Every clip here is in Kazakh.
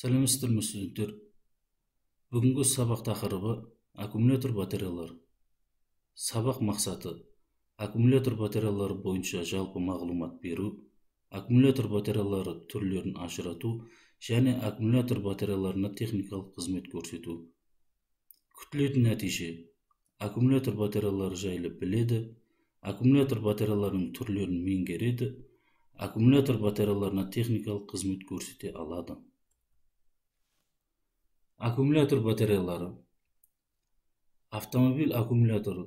Сәлеметсіздер ме студенттер? Бүгінгі сабақ тақырыбы аккумулятор батареялары. Сабақ мақсаты аккумулятор батареялары бойынша жалпы мағлұмат беру, аккумулятор батареялары түрлерін ажырату және аккумулятор батареяларына техникалық қызмет көрсету. Күтілетін нәтиже: аккумулятор батареялары жайлы біледі, аккумулятор батареяларының түрлерін меңгереді, аккумулятор батареяларына техникалық қызмет көрсете алады. Аккумулятор батареялары. Автомобиль аккумуляторы.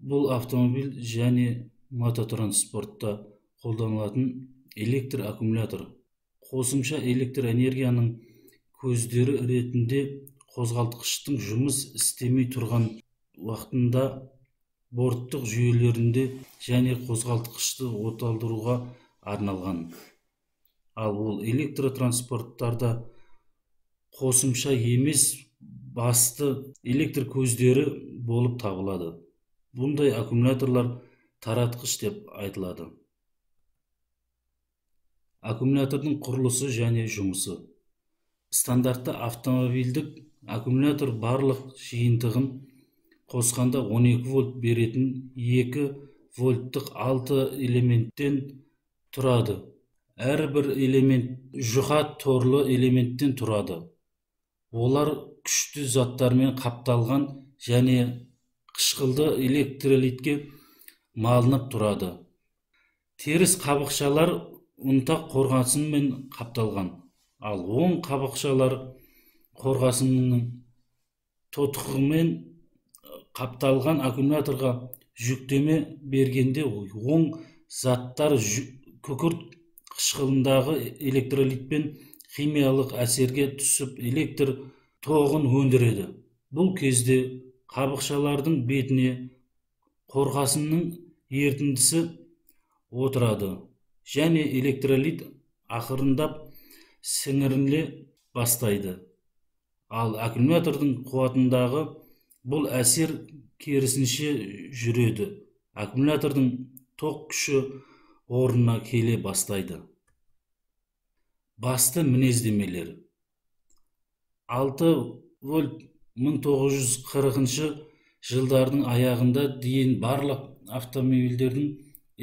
Бұл автомобиль және мототранспортта қолданылатын электр аккумулятор. Қосымша электр энергияның көздері ретінде қозғалтқыштың жұмыс істемей тұрған уақытында борттық жүйелерінде және қозғалтқышты оталдыруға арналған. Ал ол электротранспорттарда қосымша емес басты электр көздері болып табылады. Бұндай аккумуляторлар таратқыш деп айтылады. Аккумулятордың құрылысы және жұмысы. Стандартты автомобильдік аккумулятор барлық жиынтығын қосқанда 12 вольт беретін 2 вольттық 6 элементтен тұрады. Әрбір элемент жұқа торлы элементтен тұрады. Олар күшті заттармен қапталған және қышқылды электролитке малынып тұрады. Теріс қабықшалар ұнтақ қорғасынмен қапталған, ал оң қабықшалар қорғасынның тотығымен қапталған. Аккумуляторға жүктеме бергенде оң заттар күкірт қышқылындағы электролитпен химиялық әсерге түсіп электр тоғын өндіреді. Бұл кезде қабықшалардың бетіне қорғасынның ерітіндісі отырады және электролит ақырындап сіңіріле бастайды. Ал аккумулятордың қуатындағы бұл әсер керісінше жүреді. Аккумулятордың тоқ күші орнына келе бастайды. Басты мінездемелер. 6 вольт 1940 жылдардың аяғында дейін барлық автомобильдердің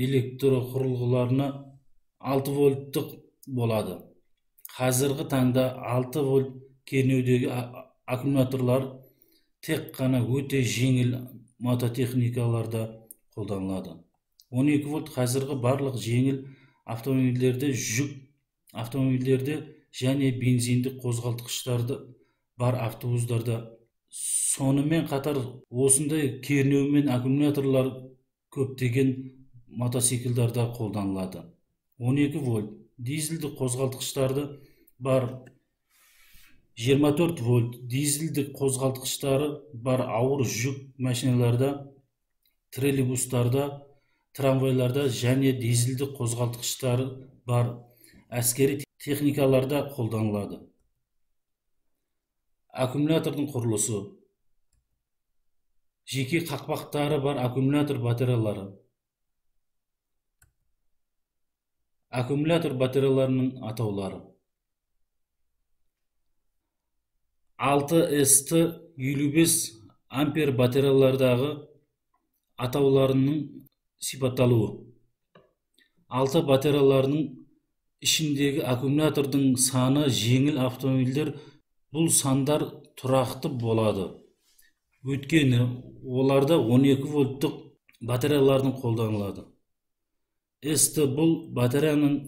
электрқұрылғыларына 6 вольттық болады. Қазіргі таңда 6 вольт кернеудегі аккумуляторлар тек қана өте жеңіл мототехникаларда қолданылады. 12 вольт қазіргі барлық жеңіл автомобильдерде, жүк автомобильдерде және бензиндік қозғалтқыштарды бар автобустарда. Сонымен қатар осындай кернеумен аккумуляторлар көптеген мотоциклдарда қолданылады. 12 вольт дизельдік қозғалтқыштарды бар, 24 вольт дизельдік қозғалтқыштары бар ауыр жүк машиналарда, троллейбустарда, трамвайларда және дизельдік қозғалтқыштары бар әскери техникаларда қолданылады. Аккумулятордың құрылысы. Жеке қақпақтары бар аккумулятор батареялары. Аккумулятор батареяларының атаулары. 6S-55 ампер батареялардағы атауларының сипатталуы. 6 батареяларының ішіндегі аккумулятордың саны жеңіл автомобильдер бұл сандар тұрақты болады. Өйткені оларда 12 вольттық батареялардың қолданылады. S-ті бұл батареяның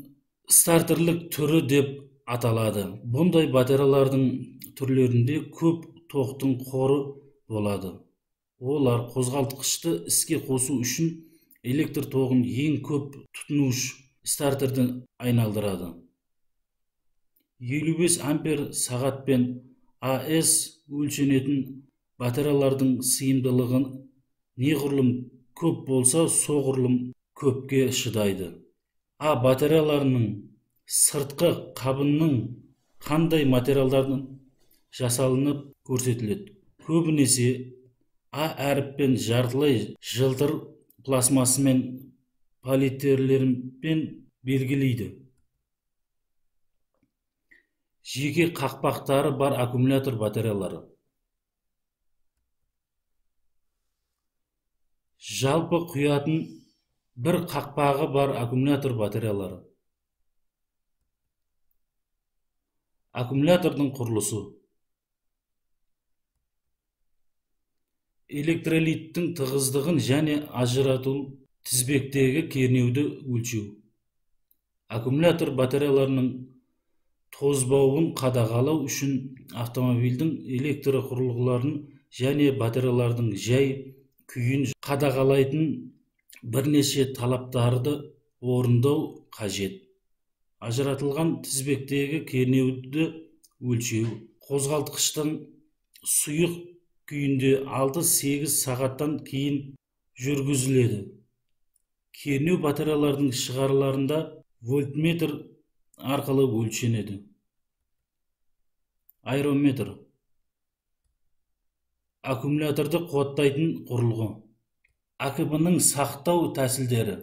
стартерлік түрі деп аталады. Бұндай батареялардың түрлерінде көп тоқтың қоры болады. Олар қозғалтқышты іске қосу үшін электр тоғын ең көп тұтынуыш стартерді айналдырады. 55 ампер сағатпен AS өлшенетін батареялардың сыйымдылығын неғұрлым көп болса, соғұрлым көпке шыдайды. Батареяларының сыртқы қабынның қандай материалдардан жасалынып көрсетіледі. Көбінесе А әріппен жартылай жылтыр пластмассымен политерлермен белгілейді. Жеке қақпақтары бар аккумулятор батареялары. Жалпы құятын бір қақпағы бар аккумулятор батареялары. Аккумулятордың құрылысы. Электролиттің тығыздығын және ажырату тізбектегі кернеуді өлшеу. Аккумулятор батареяларының тозбауын қадағалау үшін автомобильдің электрқұрылғыларын және батареялардың жай күйін қадағалайтын бірнеше талаптарды орындау қажет. Ажыратылған тізбектегі кернеуді өлшеу қозғалтқыштың сұйық күйінде 6-8 сағаттан кейін жүргізіледі. Кернеу батареялардың шығарыларында вольтметр арқылы өлшенеді. Аэрометр. Аккумуляторды қуаттайтын құрылғы. АКБ-ның сақтау тәсілдері.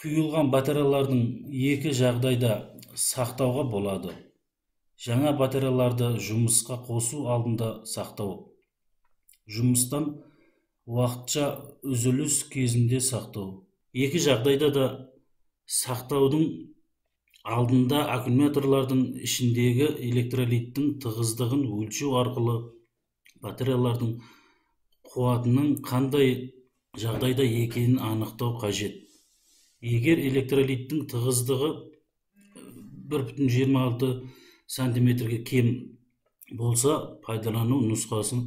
Құйылған батареялардың екі жағдайда сақтауға болады. Жаңа батареяларды жұмысқа қосу алдында сақтау. Жұмыстан уақытша үзіліс кезінде сақтау. Екі жағдайда да сақтаудың алдында аккумуляторлардың ішіндегі электролиттің тығыздығын өлшеу арқылы батареялардың қуатының қандай жағдайда екенін анықтау қажет. Егер электролиттің тығыздығы 1,26 сантиметрге кем болса, пайдалану нұсқасы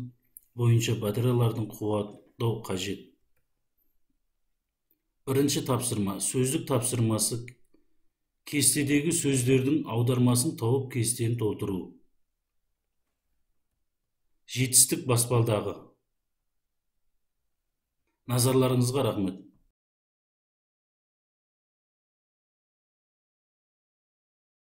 бойынша батареялардың қуаттау қажет. Бірінші тапсырма. Сөздік тапсырмасы. Кестедегі сөздердің аудармасын тауып кестені толтыру. Жетістік баспалдағы. Назарларыңызға рахмет.